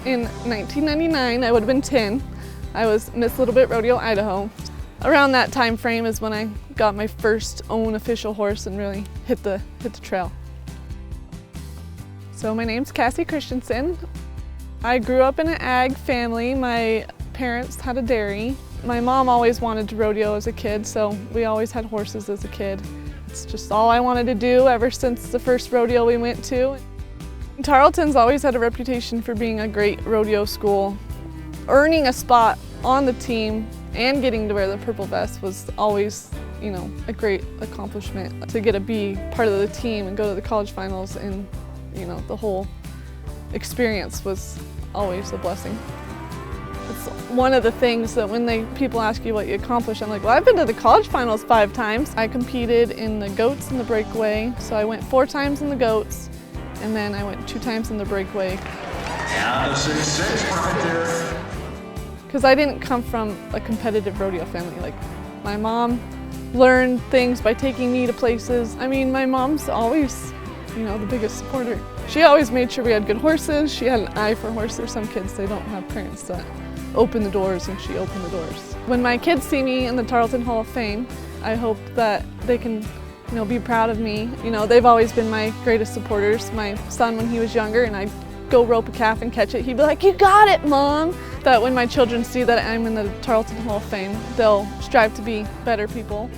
In 1999, I would have been 10. I was Miss Little Bit Rodeo, Idaho. Around that time frame is when I got my first own official horse and really hit the trail. So my name's Cassie Christensen. I grew up in an ag family. My parents had a dairy. My mom always wanted to rodeo as a kid, so we always had horses as a kid. It's just all I wanted to do ever since the first rodeo we went to. Tarleton's always had a reputation for being a great rodeo school. Earning a spot on the team and getting to wear the purple vest was always, a great accomplishment. To get to be part of the team and go to the college finals and, the whole experience was always a blessing. It's one of the things that when people ask you what you accomplished, I'm like, well, I've been to the college finals 5 times. I competed in the goats and the breakaway, so I went 4 times in the goats, and then I went 2 times in the breakaway. Yeah, the 6-6 right there. Because I didn't come from a competitive rodeo family. Like, my mom learned things by taking me to places. I mean, my mom's always, the biggest supporter. She always made sure we had good horses. She had an eye for horses. Some kids, they don't have parents that open the doors, and she opened the doors. When my kids see me in the Tarleton Hall of Fame, I hope that they can, be proud of me. They've always been my greatest supporters. My son, when he was younger, and I'd go rope a calf and catch it, he'd be like, "You got it, Mom!" That when my children see that I'm in the Tarleton Hall of Fame, they'll strive to be better people.